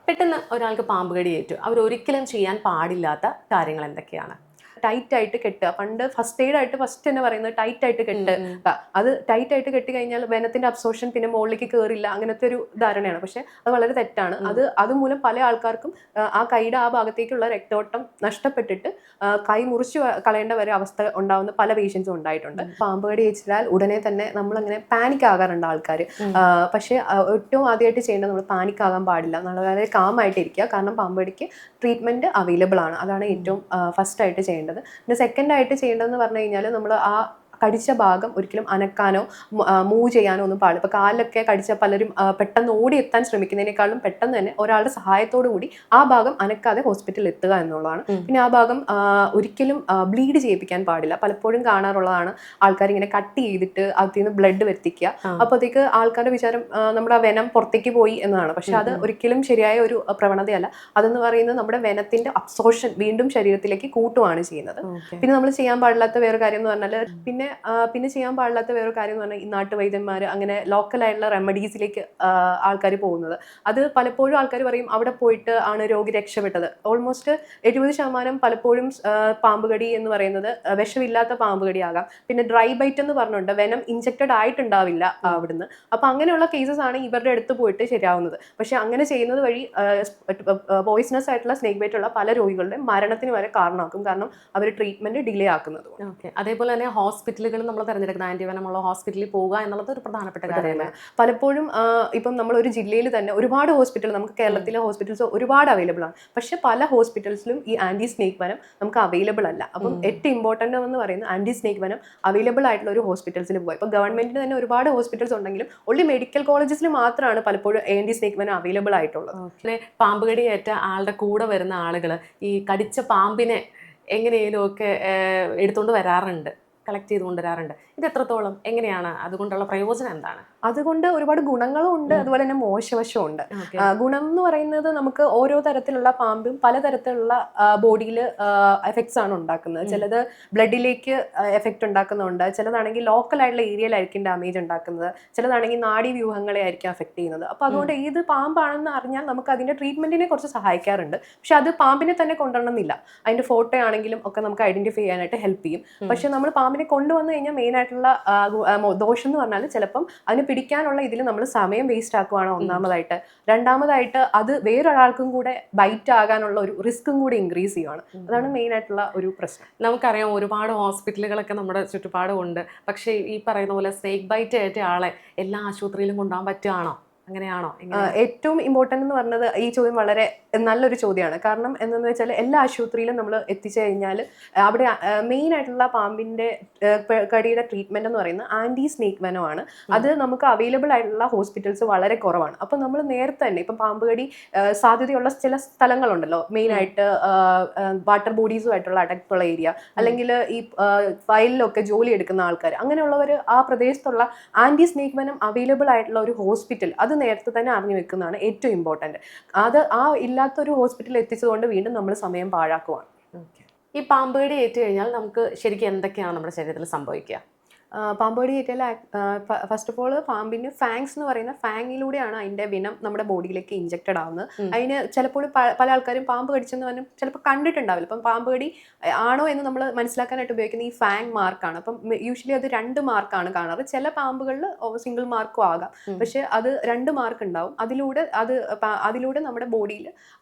പെട്ടെന്ന് ഒരാൾക്ക് പാമ്പ് കടിയേറ്റു. അവരൊരിക്കലും ചെയ്യാൻ പാടില്ലാത്ത കാര്യങ്ങൾ എന്തൊക്കെയാണ്? ടൈറ്റ് ആയിട്ട് കെട്ടുക. പണ്ട് ഫസ്റ്റ് എയ്ഡ് ആയിട്ട് ഫസ്റ്റ് തന്നെ പറയുന്നത് ടൈറ്റ് ആയിട്ട് കെട്ട്. അത് ടൈറ്റ് ആയിട്ട് കെട്ടി കഴിഞ്ഞാൽ വെനത്തിന്റെ അബ്സോർഷൻ പിന്നെ മുകളിലേക്ക് കയറില്ല, അങ്ങനത്തെ ഒരു ധാരണയാണ്. പക്ഷെ അത് വളരെ തെറ്റാണ്. അതുമൂലം പല ആൾക്കാർക്കും ആ കൈയുടെ ആ ഭാഗത്തേക്കുള്ള രക്തോട്ടം നഷ്ടപ്പെട്ടിട്ട് കൈ മുറിച്ച് കളയേണ്ട വരെ അവസ്ഥ ഉണ്ടാവുന്ന പല പേഷ്യൻസും ഉണ്ടായിട്ടുണ്ട്. പാമ്പ് കടി ഏച്ചാൽ ഉടനെ തന്നെ നമ്മളങ്ങനെ പാനിക് ആകാറുണ്ട് ആൾക്കാർ. പക്ഷേ ഏറ്റവും ആദ്യമായിട്ട് ചെയ്യേണ്ടത് നമ്മൾ പാനിക് ആകാൻ പാടില്ല, വളരെ കാം ആയിട്ടിരിക്കുക. കാരണം പാമ്പ് കടിക്ക് ട്രീറ്റ്മെന്റ് അവൈലബിൾ ആണ്. അതാണ് ഏറ്റവും ഫസ്റ്റ് ആയിട്ട് ചെയ്യേണ്ടത്. പിന്നെ സെക്കൻഡ് ആയിട്ട് ചെയ്യേണ്ടതെന്ന് പറഞ്ഞു കഴിഞ്ഞാൽ നമ്മൾ ആ കടിച്ച ഭാഗം ഒരിക്കലും അനക്കാനോ മൂവ് ചെയ്യാനോ ഒന്നും പാടില്ല. ഇപ്പൊ കാലിലൊക്കെ കടിച്ച പലരും പെട്ടെന്ന് ഓടിയെത്താൻ ശ്രമിക്കുന്നതിനേക്കാളും പെട്ടെന്ന് തന്നെ ഒരാളുടെ സഹായത്തോടു കൂടി ആ ഭാഗം അനക്കാതെ ഹോസ്പിറ്റലിൽ എത്തുക എന്നുള്ളതാണ്. പിന്നെ ആ ഭാഗം ഒരിക്കലും ബ്ലീഡ് ചെയ്യിപ്പിക്കാൻ പാടില്ല. പലപ്പോഴും കാണാറുള്ളതാണ് ആൾക്കാർ ഇങ്ങനെ കട്ട് ചെയ്തിട്ട് അതിൽ നിന്ന് ബ്ലഡ് വരുത്തിക്കുക. അപ്പോഴത്തേക്ക് ആൾക്കാരുടെ വിചാരം നമ്മുടെ വെനം പുറത്തേക്ക് പോയി എന്നതാണ്. പക്ഷെ അത് ഒരിക്കലും ശരിയായ ഒരു പ്രവണതയല്ല. അതെന്ന് പറയുന്നത് നമ്മുടെ വെനത്തിന്റെ അബ്സോർഷൻ വീണ്ടും ശരീരത്തിലേക്ക് കൂട്ടുകയാണ് ചെയ്യുന്നത്. പിന്നെ നമ്മൾ ചെയ്യാൻ പാടില്ലാത്ത വേറെ കാര്യം എന്ന് പറഞ്ഞാൽ പിന്നെ ചെയ്യാൻ പാടില്ലാത്ത വേറൊരു കാര്യം എന്ന് പറഞ്ഞാൽ ഈ നാട്ടുവൈദ്യന്മാർ അങ്ങനെ ലോക്കലായിട്ടുള്ള റെമഡീസിലേക്ക് ആൾക്കാർ പോകുന്നത്. അത് പലപ്പോഴും ആൾക്കാർ പറയും അവിടെ പോയിട്ട് ആണ് രോഗി രക്ഷപ്പെട്ടത്. ഓൾമോസ്റ്റ് 70% പലപ്പോഴും പാമ്പ് കടി എന്ന് പറയുന്നത് വിഷമില്ലാത്ത പാമ്പ് കടി ആകാം. പിന്നെ ഡ്രൈ ബൈറ്റ് എന്ന് പറഞ്ഞുകൊണ്ട് വെനം ഇഞ്ചക്റ്റഡ് ആയിട്ടുണ്ടാവില്ല അവിടുന്ന്. അപ്പൊ അങ്ങനെയുള്ള കേസസ് ആണ് ഇവരുടെ അടുത്ത് പോയിട്ട് ശരിയാവുന്നത്. പക്ഷെ അങ്ങനെ ചെയ്യുന്നത് വഴി പോയിസണസ് ആയിട്ടുള്ള സ്നേക്ക് ബൈറ്റ് ഉള്ള പല രോഗികളുടെ മരണത്തിന് വരെ കാരണമാക്കും. കാരണം അവർ ട്രീറ്റ്മെന്റ് ഡിലേ ആക്കുന്നത്. അതേപോലെ തന്നെ ഹോസ്പിറ്റലുകൾ നമ്മൾ തിരഞ്ഞെടുക്കുന്ന ആന്റിവെനമുള്ള ഹോസ്പിറ്റലിൽ പോകുക എന്നുള്ളത് ഒരു പ്രധാനപ്പെട്ട കാര്യമാണ്. പലപ്പോഴും ഇപ്പം നമ്മളൊരു ജില്ലയിൽ തന്നെ ഒരുപാട് ഹോസ്പിറ്റൽ, നമുക്ക് കേരളത്തിലെ ഹോസ്പിറ്റൽസ് ഒരുപാട് അവൈലബിൾ ആണ്. പക്ഷെ പല ഹോസ്പിറ്റൽസിലും ഈ ആന്റി സ്നേക്ക് വെനം നമുക്ക് അവൈലബിൾ അല്ല. അപ്പം ഏറ്റവും ഇമ്പോർട്ടൻ്റ് എന്ന് പറയുന്നത് ആന്റി സ്നേക്ക് വെനം അവൈലബിൾ ആയിട്ടുള്ള ഒരു ഹോസ്പിറ്റൽസിൽ പോയി. ഇപ്പം ഗവൺമെന്റിന് തന്നെ ഒരുപാട് ഹോസ്പിറ്റൽസ് ഉണ്ടെങ്കിലും ഒള്ളി മെഡിക്കൽ കോളേജസിൽ മാത്രമാണ് പലപ്പോഴും ആന്റി സ്നേക്ക് വെനം അവൈലബിൾ ആയിട്ടുള്ളത്. പിന്നെ പാമ്പ് കടിയേറ്റ ആളുടെ കൂടെ വരുന്ന ആളുകൾ ഈ കടിച്ച പാമ്പിനെ എങ്ങനെയും ഒക്കെ എടുത്തുകൊണ്ട് വരാറുണ്ട്, കളക്ട് ചെയ്ത് കൊണ്ടുവരാറുണ്ട്. ഇത് എത്രത്തോളം, എങ്ങനെയാണ്, അതുകൊണ്ടുള്ള പ്രയോജനം എന്താണ്? അതുകൊണ്ട് ഒരുപാട് ഗുണങ്ങളും ഉണ്ട്, അതുപോലെ തന്നെ മോശവശവും ഉണ്ട്. ഗുണം എന്ന് പറയുന്നത് നമുക്ക് ഓരോ തരത്തിലുള്ള പാമ്പും പലതരത്തിലുള്ള ബോഡിയിൽ എഫക്ട്സ് ആണ് ഉണ്ടാക്കുന്നത്. ചിലത് ബ്ലഡിലേക്ക് എഫക്റ്റ് ഉണ്ടാക്കുന്നുണ്ട്, ചിലതാണെങ്കിൽ ലോക്കൽ ആയിട്ടുള്ള ഏരിയയിലായിരിക്കും ഡാമേജ് ഉണ്ടാക്കുന്നത്, ചിലതാണെങ്കിൽ നാഡീവ്യൂഹങ്ങളെ ആയിരിക്കും അഫക്ട് ചെയ്യുന്നത്. അപ്പൊ അതുകൊണ്ട് ഏത് പാമ്പാണെന്ന് അറിഞ്ഞാൽ നമുക്ക് അതിന്റെ ട്രീറ്റ്മെന്റിനെ കുറച്ച് സഹായിക്കാറുണ്ട്. പക്ഷെ അത് പാമ്പിനെ തന്നെ കൊണ്ടുവരണമെന്നില്ല. അതിന്റെ ഫോട്ടോ ആണെങ്കിലും ഒക്കെ നമുക്ക് ഐഡന്റിഫൈ ചെയ്യാനായിട്ട് ഹെൽപ്പ് ചെയ്യും. പക്ഷെ നമ്മൾ പാമ്പിനെ കൊണ്ടുവന്നു കഴിഞ്ഞാൽ മെയിൻ ആയിട്ടുള്ള ദോഷം എന്ന് പറഞ്ഞാൽ ചിലപ്പം അതിന് പിടിക്കാനുള്ള ഇതിൽ നമ്മൾ സമയം വേസ്റ്റ് ആക്കുവാണ് ഒന്നാമതായിട്ട്. രണ്ടാമതായിട്ട് അത് വേറൊരാൾക്കും കൂടെ ബൈറ്റ് ആകാനുള്ള ഒരു റിസ്ക്കും കൂടെ ഇൻക്രീസ് ചെയ്യുവാണ്. അതാണ് മെയിൻ ആയിട്ടുള്ള ഒരു പ്രശ്നം. നമുക്കറിയാം ഒരുപാട് ഹോസ്പിറ്റലുകളൊക്കെ നമ്മുടെ ചുറ്റുപാടുമുണ്ട്. പക്ഷേ ഈ പറയുന്ന പോലെ സ്നേക്ക് ബൈറ്റ് ഏറ്റ ആളെ എല്ലാ ആശുപത്രിയിലും കൊണ്ടുപോകാൻ പറ്റുകയാണോ? അങ്ങനെയാണോ? ഏറ്റവും ഇമ്പോർട്ടൻ്റ് എന്ന് പറഞ്ഞത് ഈ ചോദ്യം വളരെ നല്ലൊരു ചോദ്യമാണ്. കാരണം എന്താണെന്ന് വെച്ചാൽ എല്ലാ ആശുപത്രിയിലും നമ്മൾ എത്തിച്ചു കഴിഞ്ഞാൽ അവിടെ മെയിൻ ആയിട്ടുള്ള പാമ്പിന്റെ കടിയുടെ ട്രീറ്റ്മെന്റ് എന്ന് പറയുന്നത് ആന്റി സ്നേക്ക് വെനമാണ്. അത് നമുക്ക് അവൈലബിൾ ആയിട്ടുള്ള ഹോസ്പിറ്റൽസ് വളരെ കുറവാണ്. അപ്പം നമ്മൾ നേരത്തെ തന്നെ ഇപ്പം പാമ്പ് കടി സാധ്യതയുള്ള ചില സ്ഥലങ്ങളുണ്ടല്ലോ, മെയിൻ ആയിട്ട് വാട്ടർ ബോഡീസുമായിട്ടുള്ള അടക്കമുള്ള ഏരിയ, അല്ലെങ്കിൽ ഈ ഫയലിലൊക്കെ ജോലി എടുക്കുന്ന ആൾക്കാർ, അങ്ങനെയുള്ളവർ ആ പ്രദേശത്തുള്ള ആന്റി സ്നേക്ക് വെനം അവൈലബിൾ ആയിട്ടുള്ള ഒരു ഹോസ്പിറ്റൽ അത് നേരത്തെ തന്നെ അറിഞ്ഞു വെക്കുന്നതാണ് ഏറ്റവും ഇമ്പോർട്ടൻറ്റ്. അത് ഇല്ലാത്തൊരു ഹോസ്പിറ്റലിൽ എത്തിച്ചതുകൊണ്ട് വീണ്ടും നമ്മൾ സമയം പാഴാക്കുവാണ്. ഈ പാമ്പ് കടി ഏറ്റു കഴിഞ്ഞാൽ നമുക്ക് ശരിക്കും എന്തൊക്കെയാണ് നമ്മുടെ ശരീരത്തിൽ സംഭവിക്കുക? പാമ്പ് കടി ഏറ്റാൽ ഫസ്റ്റ് ഓഫ് ഓൾ പാമ്പിന് ഫാങ്സ് എന്ന് പറയുന്ന ഫാങ്ങിലൂടെയാണ് അതിന്റെ വിനം നമ്മുടെ ബോഡിയിലേക്ക് ഇഞ്ചക്റ്റഡ് ആവുന്നത്. അതിന് ചിലപ്പോൾ പല ആൾക്കാരും പാമ്പ് കടിച്ചെന്ന് പറഞ്ഞാൽ ചിലപ്പോൾ കണ്ടിട്ടുണ്ടാവില്ല. അപ്പം പാമ്പ് കടി ആണോ എന്ന് നമ്മൾ മനസ്സിലാക്കാനായിട്ട് ഉപയോഗിക്കുന്ന ഈ ഫാങ് മാർക്കാണ്. അപ്പം യൂഷ്വലി അത് 2 മാർക്കാണ് കാണാറ്. ചില പാമ്പുകളിൽ സിംഗിൾ മാർക്കും ആകാം, പക്ഷെ അത് 2 മാർക്ക് ഉണ്ടാവും. അതിലൂടെ നമ്മുടെ ബോഡിയിൽ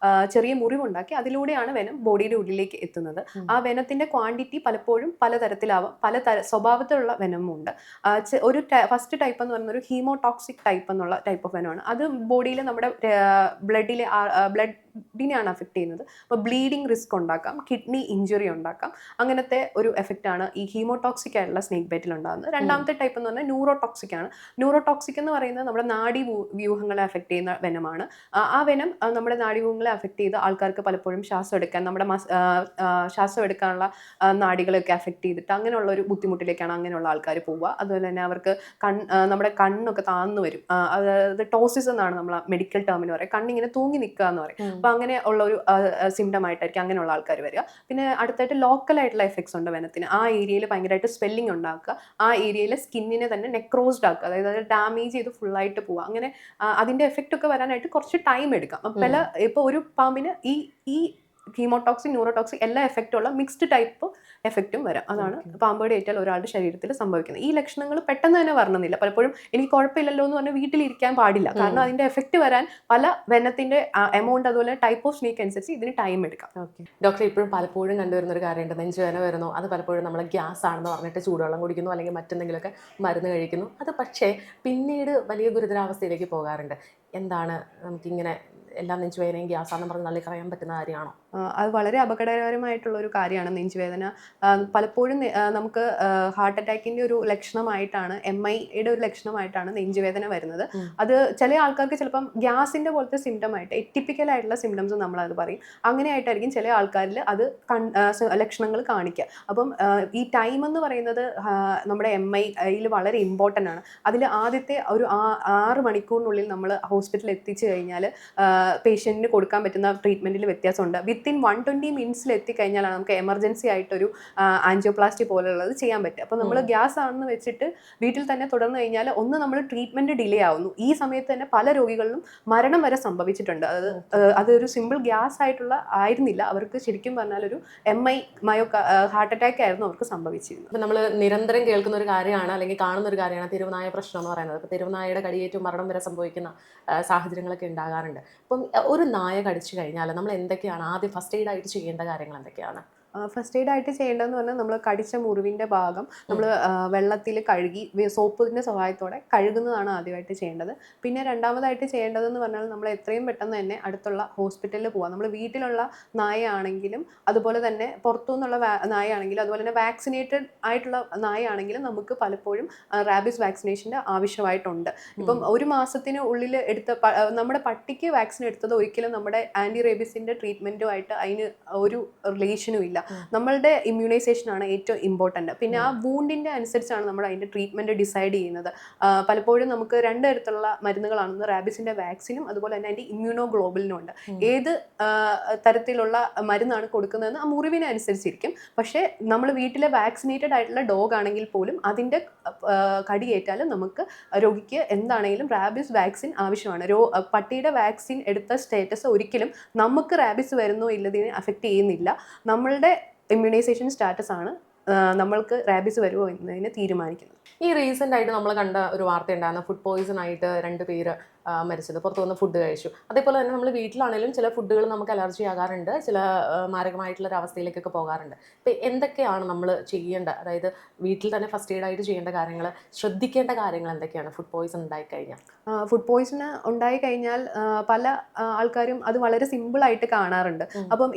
ചെറിയ മുറിവുണ്ടാക്കി അതിലൂടെയാണ് വെനം ബോഡിയുടെ ഉള്ളിലേക്ക് എത്തുന്നത്. ആ വെനത്തിന്റെ ക്വാണ്ടിറ്റി പലപ്പോഴും പലതരത്തിലാവാം, സ്വഭാവത്തിലുള്ള വെനം ഉണ്ട്. ഒരു ഫസ്റ്റ് ടൈപ്പ് എന്ന് പറയുന്ന ഒരു ഹീമോടോക്സിക് ടൈപ്പ് എന്നുള്ള ടൈപ്പ് ഓഫ് വെനമാണ്. അത് ബോഡിയിൽ നമ്മുടെ ബ്ലഡിനെയാണ് അഫക്ട് ചെയ്യുന്നത്. അപ്പോൾ ബ്ലീഡിങ് റിസ്ക് ഉണ്ടാക്കാം, കിഡ്നി ഇഞ്ചുറി ഉണ്ടാക്കാം. അങ്ങനത്തെ ഒരു എഫക്റ്റ് ആണ് ഈ ഹീമോടോക്സിക് ആയിട്ടുള്ള സ്നേക്ക് ബൈറ്റിൽ ഉണ്ടാകുന്നത്. രണ്ടാമത്തെ ടൈപ്പ് എന്ന് പറഞ്ഞാൽ ന്യൂറോടോക്സിക് ആണ്. ന്യൂറോടോക്സിക് എന്ന് പറയുന്നത് നമ്മുടെ നാഡി വ്യൂഹങ്ങളെ അഫക്ട് ചെയ്യുന്ന വെനമാണ്. ആ വെനം നമ്മുടെ നാഡീവ്യൂഹങ്ങളെ അഫക്ട് ചെയ്ത് ആൾക്കാർക്ക് പലപ്പോഴും ശ്വാസം എടുക്കാനുള്ള നാഡികളൊക്കെ അഫക്ട് ചെയ്തിട്ട് അങ്ങനെയുള്ള ഒരു ബുദ്ധിമുട്ടിലേക്കാണ് അങ്ങനെയുള്ള ആൾക്കാർ പോവുക. അതുപോലെ തന്നെ അവർക്ക് നമ്മുടെ കണ്ണൊക്കെ താന്നു വരും. അതായത് ടോസിസ് എന്നാണ് നമ്മൾ മെഡിക്കൽ ടേമിന് പറയുക. കണ്ണിങ്ങനെ തൂങ്ങി നിൽക്കുക എന്ന് പറയും. അപ്പൊ അങ്ങനെ ഉള്ള ഒരു സിംറ്റം ആയിട്ടായിരിക്കും അങ്ങനെയുള്ള ആൾക്കാർ വരിക. പിന്നെ അടുത്തായിട്ട് ലോക്കൽ ആയിട്ടുള്ള എഫക്ട്സ് ഉണ്ട് വെനത്തിന്. ആ ഏരിയയിൽ ഭയങ്കരമായിട്ട് സ്വെല്ലിംഗ് ഉണ്ടാക്കുക, ആ ഏരിയയിലെ സ്കിന്നിനെ തന്നെ നെക്രോസ്ഡ് ആക്കുക, അതായത് അത് ഡാമേജ് ചെയ്ത് ഫുള്ളായിട്ട് പോവുക. അങ്ങനെ അതിന്റെ എഫക്റ്റ് ഒക്കെ വരാനായിട്ട് കുറച്ച് ടൈം എടുക്കാം. ഇപ്പൊ ഒരു പാമ്പിന് ഈ ഈ ഹീമോടോക്സിക്, ന്യൂറോടോക്സിക് എല്ലാ എഫക്റ്റും ഉള്ള മിക്സ്ഡ് ടൈപ്പ് എഫക്റ്റും വരാം. അതാണ് പാമ്പുകടി ഏറ്റാൽ ഒരാളുടെ ശരീരത്തിൽ സംഭവിക്കുന്നത്. ഈ ലക്ഷണങ്ങൾ പെട്ടെന്ന് തന്നെ വരണമെന്നില്ല. പലപ്പോഴും എനിക്ക് കുഴപ്പമില്ലല്ലോ എന്ന് പറഞ്ഞ് വീട്ടിലിരിക്കാൻ പാടില്ല. കാരണം അതിന്റെ എഫക്റ്റ് വരാൻ പല വെനത്തിന്റെ എമൗണ്ട് അതുപോലെ ടൈപ്പ് ഓഫ് സ്നേക്ക് അനുസരിച്ച് ഇതിന് ടൈം എടുക്കാം. ഓക്കെ ഡോക്ടർ, ഇപ്പോഴും പലപ്പോഴും കണ്ടുവരുന്ന ഒരു കാര്യമുണ്ട്, നെഞ്ചുവേദന വരുന്നു, അത് പലപ്പോഴും നമ്മൾ ഗ്യാസ് ആണെന്ന് പറഞ്ഞിട്ട് ചൂടുവെള്ളം കുടിക്കുന്നു അല്ലെങ്കിൽ മറ്റെന്തെങ്കിലുമൊക്കെ മരുന്ന് കഴിക്കുന്നു. അത് പക്ഷേ പിന്നീട് വലിയ ഗുരുതരാവസ്ഥയിലേക്ക് പോകാറുണ്ട്. എന്താണ് നമുക്കിങ്ങനെ എല്ലാ നെഞ്ചുവേദനയും ഗ്യാസാണെന്ന് പറഞ്ഞ് തള്ളിക്കളയാൻ പറ്റുന്ന കാര്യമാണോ? അത് വളരെ അപകടകരമായിട്ടുള്ള ഒരു കാര്യമാണ് നെഞ്ചുവേദന. പലപ്പോഴും നമുക്ക് ഹാർട്ട് അറ്റാക്കിന്റെ ഒരു ലക്ഷണമായിട്ടാണ്, MIയുടെ ഒരു ലക്ഷണമായിട്ടാണ് നെഞ്ചുവേദന വരുന്നത്. അത് ചില ആൾക്കാർക്ക് ചിലപ്പം ഗ്യാസിന്റെ പോലത്തെ സിംറ്റം ആയിട്ട് എറ്റിപ്പിക്കൽ ആയിട്ടുള്ള സിംറ്റംസ് നമ്മളത് പറയും. അങ്ങനെയായിട്ടായിരിക്കും ചില ആൾക്കാരിൽ അത് ലക്ഷണങ്ങൾ കാണിക്കുക. അപ്പം ഈ ടൈം എന്ന് പറയുന്നത് നമ്മുടെ MIയിൽ വളരെ ഇമ്പോർട്ടൻ്റ് ആണ്. അതിൽ ആദ്യത്തെ ഒരു 6 മണിക്കൂറിനുള്ളിൽ നമ്മൾ ഹോസ്പിറ്റലിൽ എത്തിച്ചു കഴിഞ്ഞാൽ പേഷ്യൻറ്റിന് കൊടുക്കാൻ പറ്റുന്ന ട്രീറ്റ്മെൻറ്റിൽ വ്യത്യാസമുണ്ട്. വിത്തിൻ 120 മിനിറ്റ്സിൽ എത്തിക്കഴിഞ്ഞാലാണ് നമുക്ക് എമർജൻസി ആയിട്ടൊരു ആൻജിയോപ്ലാസ്റ്റി പോലുള്ളത് ചെയ്യാൻ പറ്റും. അപ്പോൾ നമ്മൾ ഗ്യാസ് ആണെന്ന് വെച്ചിട്ട് വീട്ടിൽ തന്നെ തുടർന്ന് കഴിഞ്ഞാൽ നമ്മൾ ട്രീറ്റ്മെൻറ്റ് ഡിലേ ആവുന്നു. ഈ സമയത്ത് തന്നെ പല രോഗികളിലും മരണം വരെ സംഭവിച്ചിട്ടുണ്ട്. അതൊരു സിമ്പിൾ ഗ്യാസ് ആയിരുന്നില്ല, അവർക്ക് ശരിക്കും പറഞ്ഞാൽ ഒരു MI ഹാർട്ട് അറ്റാക്ക് ആയിരുന്നു അവർക്ക് സംഭവിച്ചിരുന്നത്. അപ്പോൾ നമ്മൾ നിരന്തരം കേൾക്കുന്ന ഒരു കാര്യമാണ് അല്ലെങ്കിൽ കാണുന്ന ഒരു കാര്യമാണ് തെരുവുനായ പ്രശ്നം എന്ന് പറയുന്നത്. അപ്പോൾ തെരുവുനായയുടെ കടിയേറ്റ് മരണം വരെ സംഭവിക്കുന്ന സാഹചര്യങ്ങളൊക്കെ ഉണ്ടാകാറുണ്ട്. അപ്പം ഒരു നായ കടിച്ചു കഴിഞ്ഞാൽ നമ്മൾ എന്തൊക്കെയാണ് ആദ്യം ഫസ്റ്റ് എയ്ഡ് ആയിട്ട് ചെയ്യേണ്ട കാര്യങ്ങൾ എന്തൊക്കെയാണ്? ഫസ്റ്റ് എയ്ഡ് ആയിട്ട് ചെയ്യേണ്ടതെന്ന് പറഞ്ഞാൽ നമ്മൾ കടിച്ച മുറിവിൻ്റെ ഭാഗം നമ്മൾ വെള്ളത്തിൽ കഴുകി സോപ്പിൻ്റെ സഹായത്തോടെ കഴുകുന്നതാണ് ആദ്യമായിട്ട് ചെയ്യേണ്ടത്. പിന്നെ രണ്ടാമതായിട്ട് ചെയ്യേണ്ടതെന്ന് പറഞ്ഞാൽ നമ്മൾ എത്രയും പെട്ടെന്ന് തന്നെ അടുത്തുള്ള ഹോസ്പിറ്റലിൽ പോകാം. നമ്മൾ വീട്ടിലുള്ള നായ ആണെങ്കിലും അതുപോലെ തന്നെ പുറത്തുനിന്നുള്ള നായ ആണെങ്കിലും അതുപോലെ തന്നെ വാക്സിനേറ്റഡ് ആയിട്ടുള്ള നായ ആണെങ്കിലും നമുക്ക് പലപ്പോഴും റാബീസ് വാക്സിനേഷൻ്റെ ആവശ്യമായിട്ടുണ്ട്. ഇപ്പം ഒരു മാസത്തിന് ഉള്ളിൽ നമ്മുടെ പട്ടിക്ക് വാക്സിൻ എടുത്തത് ഒരിക്കലും നമ്മുടെ ആൻറ്റി റേബീസിൻ്റെ ട്രീറ്റ്മെൻറ്റുമായിട്ട് അതിന് ഒരു റിലേഷനും ഇല്ല. നമ്മളുടെ ഇമ്മ്യൂണൈസേഷൻ ആണ് ഏറ്റവും ഇമ്പോർട്ടൻ്റ്. പിന്നെ ആ വൂണ്ടിൻ്റെ അനുസരിച്ചാണ് നമ്മൾ അതിൻ്റെ ട്രീറ്റ്മെൻറ്റ് ഡിസൈഡ് ചെയ്യുന്നത്. പലപ്പോഴും നമുക്ക് 2 തരത്തിലുള്ള മരുന്നുകളാണ്, റാബീസിൻ്റെ വാക്സിനും അതുപോലെ തന്നെ അതിൻ്റെ ഇമ്മ്യൂണോഗ്ലോബുലിനും ഉണ്ട്. ഏത് തരത്തിലുള്ള മരുന്നാണ് കൊടുക്കുന്നതെന്ന് ആ മുറിവിനെ അനുസരിച്ചിരിക്കും. പക്ഷേ നമ്മൾ വീട്ടിലെ വാക്സിനേറ്റഡ് ആയിട്ടുള്ള ഡോഗ് ആണെങ്കിൽ പോലും അതിൻ്റെ കടിയേറ്റാലും നമുക്ക് രോഗിക്ക് എന്താണെങ്കിലും റാബീസ് വാക്സിൻ ആവശ്യമാണ്. പട്ടിയുടെ വാക്സിൻ എടുത്ത സ്റ്റേറ്റസ് ഒരിക്കലും നമുക്ക് റാബീസ് വരുന്നോ ഇല്ലതിനെ അഫക്റ്റ് ചെയ്യുന്നില്ല. നമ്മളുടെ ഇമ്മ്യൂണൈസേഷൻ സ്റ്റാറ്റസ് ആണ് നമ്മൾക്ക് റാബീസ് വരുമോ എന്നതിനെ തീരുമാനിക്കുന്നത്. ഈ റീസെൻ്റ് ആയിട്ട് നമ്മൾ കണ്ട ഒരു വാർത്ത ഉണ്ടായിരുന്നു, ഫുഡ് പോയിസൺ ആയിട്ട് 2 പേര് മരിച്ചത്, പുറത്തു വന്ന് ഫുഡ് കഴിച്ചു. അതേപോലെ തന്നെ നമ്മൾ വീട്ടിലാണെങ്കിലും ചില ഫുഡുകൾ നമുക്ക് അലർജി ആകാറുണ്ട്, ചില മാരകമായിട്ടുള്ളൊരു അവസ്ഥയിലേക്കൊക്കെ പോകാറുണ്ട്. ഇപ്പം എന്തൊക്കെയാണ് നമ്മൾ ചെയ്യേണ്ടത്, അതായത് വീട്ടിൽ തന്നെ ഫസ്റ്റ് എയ്ഡ് ആയിട്ട് ചെയ്യേണ്ട കാര്യങ്ങൾ, ശ്രദ്ധിക്കേണ്ട കാര്യങ്ങൾ എന്തൊക്കെയാണ് ഫുഡ് പോയിസൺ ഉണ്ടായിക്കഴിഞ്ഞാൽ? ഫുഡ് പോയിസൺ ഉണ്ടായിക്കഴിഞ്ഞാൽ പല ആൾക്കാരും അത് വളരെ സിമ്പിളായിട്ട് കാണാറുണ്ട്.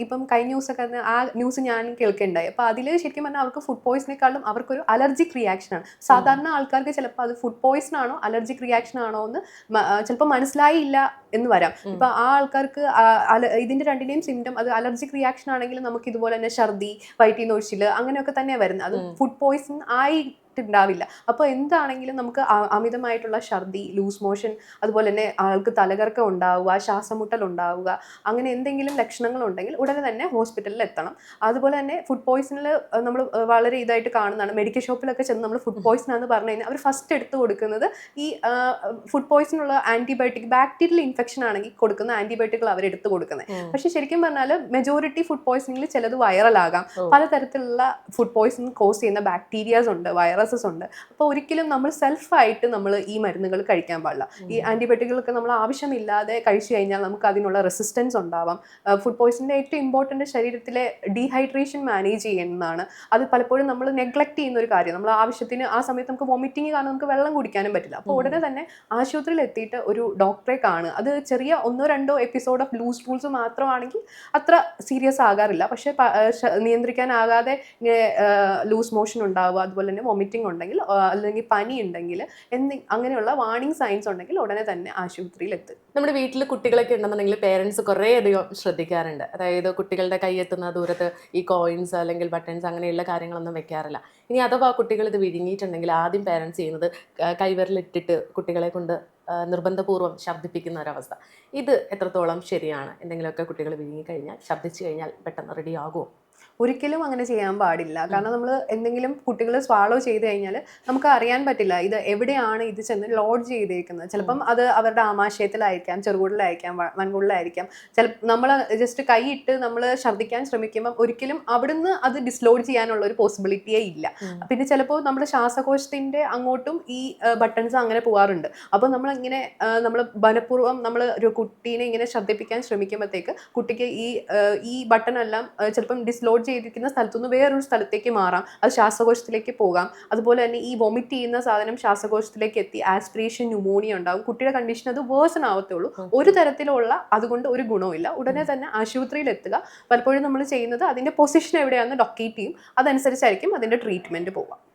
ഇപ്പം കഴിഞ്ഞ ദിവസമൊക്കെ ആ ന്യൂസ് ഞാൻ കേൾക്കുകയുണ്ടായി. അപ്പോൾ അതിൽ ശരിക്കും പറഞ്ഞാൽ അവർക്ക് ഫുഡ് പോയിസണേക്കാളും അവർക്കൊരു അലർജിക് റിയാക്ഷനാണ്. സാധാരണ ആൾക്കാർക്ക് ചിലപ്പോൾ അത് ഫുഡ് പോയിസൺ ആണോ അലർജിക് റിയാക്ഷൻ ആണോ എന്ന് ചിലപ്പോൾ മനസ്സിലായില്ല എന്ന് വരാം. ഇപ്പൊ ആ ആൾക്കാർക്ക് ഇതിന്റെ രണ്ടിന്റെയും സിംറ്റം അത് അലർജിക് റിയാക്ഷൻ ആണെങ്കിൽ നമുക്ക് ഇതുപോലെ തന്നെ ഛർദി, വയറ്റിൽ ഒഴിച്ചില് അങ്ങനെയൊക്കെ തന്നെയാണ് വരുന്നത്. അത് ഫുഡ് പോയിസൺ ഉണ്ടാവില്ല. അപ്പോൾ എന്താണെങ്കിലും നമുക്ക് അമിതമായിട്ടുള്ള ഛർദി, ലൂസ് മോഷൻ, അതുപോലെ തന്നെ ആൾക്ക് തലകറക്കം ഉണ്ടാവുക, ശ്വാസമുട്ടൽ ഉണ്ടാവുക, അങ്ങനെ എന്തെങ്കിലും ലക്ഷണങ്ങൾ ഉണ്ടെങ്കിൽ ഉടനെ തന്നെ ഹോസ്പിറ്റലിൽ എത്തണം. അതുപോലെ തന്നെ ഫുഡ് പോയിസണിൽ നമ്മൾ വളരെ ഇതായിട്ട് കാണുന്നതാണ്, മെഡിക്കൽ ഷോപ്പിലൊക്കെ ചെന്ന് നമ്മൾ ഫുഡ് പോയിസൺ ആണെന്ന് പറഞ്ഞു കഴിഞ്ഞാൽ അവർ ഫസ്റ്റ് എടുത്ത് കൊടുക്കുന്നത് ഈ ഫുഡ് പോയിസണുള്ള ആന്റിബയോട്ടിക്, ബാക്ടീരിയൽ ഇൻഫെക്ഷൻ ആണെങ്കിൽ കൊടുക്കുന്ന ആന്റിബയോട്ടിക്കുകൾ അവർ എടുത്ത് കൊടുക്കുന്നത്. പക്ഷെ ശരിക്കും പറഞ്ഞാൽ മെജോറിറ്റി ഫുഡ് പോയിസണിൽ ചിലത് വൈറലാകാം. പലതരത്തിലുള്ള ഫുഡ് പോയിസൺ കോസ് ചെയ്യുന്ന ബാക്ടീരിയാസ് ഉണ്ട്, വൈറസസ് ഉണ്ട്. അപ്പോൾ ഒരിക്കലും നമ്മൾ സെൽഫായിട്ട് നമ്മൾ ഈ മരുന്നുകൾ കഴിക്കാൻ പാടില്ല. ഈ ആന്റിബയോട്ടിക്കുകളൊക്കെ നമ്മൾ ആവശ്യമില്ലാതെ കഴിച്ചു കഴിഞ്ഞാൽ നമുക്ക് അതിനുള്ള റെസിസ്റ്റൻസ് ഉണ്ടാവാം. ഫുഡ് പോയിസണിന്റെ ഏറ്റവും ഇമ്പോർട്ടൻ്റ് ശരീരത്തിലെ ഡീഹൈഡ്രേഷൻ മാനേജ് ചെയ്യുന്നതാണ്. അത് പലപ്പോഴും നമ്മൾ നെഗ്ലക്ട് ചെയ്യുന്ന ഒരു കാര്യം. നമ്മൾ ആവശ്യത്തിന് ആ സമയത്ത് നമുക്ക് വോമിറ്റിംഗ് കാരണം നമുക്ക് വെള്ളം കുടിക്കാനും പറ്റില്ല. അപ്പോൾ ഉടനെ തന്നെ ആശുപത്രിയിൽ എത്തിയിട്ട് ഒരു ഡോക്ടറെ കാണുക. അത് ചെറിയ 1-2 എപ്പിസോഡ് ഓഫ് ലൂസ് ടൂൾസ് മാത്രമാണെങ്കിൽ അത്ര സീരിയസ് ആകാറില്ല. പക്ഷെ നിയന്ത്രിക്കാനാകാതെ ലൂസ് മോഷൻ ഉണ്ടാവുക, അതുപോലെ തന്നെ വോമിറ്റിംഗ് ഉണ്ടെങ്കിൽ അല്ലെങ്കിൽ പനി ഉണ്ടെങ്കിൽ അങ്ങനെയുള്ള വാർണിംഗ് സൈൻസ് ഉണ്ടെങ്കിൽ ഉടനെ തന്നെ ആശുപത്രിയിൽ എത്തും. നമ്മുടെ വീട്ടിൽ കുട്ടികളൊക്കെ ഉണ്ടെന്നുണ്ടെങ്കിൽ പേരൻസ് കുറേയധികം ശ്രദ്ധിക്കാറുണ്ട്. അതായത് കുട്ടികളുടെ കൈയെത്തുന്ന ദൂരത്ത് ഈ കോയിൻസ് അല്ലെങ്കിൽ ബട്ടൺസ് അങ്ങനെയുള്ള കാര്യങ്ങളൊന്നും വെക്കാറില്ല. ഇനി അഥവാ കുട്ടികൾ ഇത് വിഴുങ്ങിയിട്ടുണ്ടെങ്കിൽ ആദ്യം പേരൻസ് ചെയ്യുന്നത് കൈവിരലിട്ടിട്ട് കുട്ടികളെ കൊണ്ട് നിർബന്ധപൂർവ്വം ഛർദ്ദിപ്പിക്കുന്ന ഒരവസ്ഥ. ഇത് എത്രത്തോളം ശരിയാണ്? എന്തെങ്കിലുമൊക്കെ കുട്ടികൾ വിഴുങ്ങിക്കഴിഞ്ഞാൽ ഛർദ്ദിച്ചു കഴിഞ്ഞാൽ പെട്ടെന്ന് റെഡി ആകുമോ? ഒരിക്കലും അങ്ങനെ ചെയ്യാൻ പാടില്ല. കാരണം നമ്മൾ എന്തെങ്കിലും കുട്ടികൾ സ്വാളോ ചെയ്ത് കഴിഞ്ഞാൽ നമുക്ക് അറിയാൻ പറ്റില്ല ഇത് എവിടെയാണ് ഇത് ചെന്ന് ലോഡ് ചെയ്തേക്കുന്നത്. ചിലപ്പം അത് അവരുടെ ആമാശയത്തിലായിരിക്കാം, ചെറുകുടലായിരിക്കാം, വൻകുടലായിരിക്കാം. നമ്മൾ ജസ്റ്റ് കൈയിട്ട് നമ്മൾ ഛർദ്ദിക്കാൻ ശ്രമിക്കുമ്പം ഒരിക്കലും അവിടുന്ന് അത് ഡിസ്ലോഡ് ചെയ്യാനുള്ള ഒരു പോസിബിലിറ്റിയേ ഇല്ല. പിന്നെ ചിലപ്പോൾ നമ്മുടെ ശ്വാസകോശത്തിന്റെ അങ്ങോട്ടും ഈ ബട്ടൺസ് അങ്ങനെ പോകാറുണ്ട്. അപ്പോൾ നമ്മളിങ്ങനെ നമ്മൾ മനഃപൂർവ്വം നമ്മൾ ഒരു കുട്ടീനെ ഇങ്ങനെ ഛർദ്ദിപ്പിക്കാൻ ശ്രമിക്കുമ്പോഴത്തേക്ക് കുട്ടിക്ക് ഈ ബട്ടൺ എല്ലാം ചിലപ്പം ഡിസ്ലോഡ് ചെയ്തിരിക്കുന്ന സ്ഥലത്തുനിന്ന് വേറൊരു സ്ഥലത്തേക്ക് മാറാം. അത് ശ്വാസകോശത്തിലേക്ക് പോകാം. അതുപോലെ തന്നെ ഈ വൊമിറ്റ് ചെയ്യുന്ന സാധനം ശ്വാസകോശത്തിലേക്ക് എത്തി ആസ്പിറേഷൻ, ന്യൂമോണിയ ഉണ്ടാകും. കുട്ടിയുടെ കണ്ടീഷൻ അത് വേഴ്സൺ ആവത്തുള്ളൂ. ഒരു തരത്തിലുള്ള അതുകൊണ്ട് ഒരു ഗുണവുമില്ല. ഉടനെ തന്നെ ആശുപത്രിയിൽ എത്തുക. പലപ്പോഴും നമ്മൾ ചെയ്യുന്നത് അതിന്റെ പൊസിഷൻ എവിടെയാണെന്ന് ലൊക്കേറ്റ് ചെയ്യും. അതനുസരിച്ചായിരിക്കും അതിന്റെ ട്രീറ്റ്മെന്റ് പോവുക.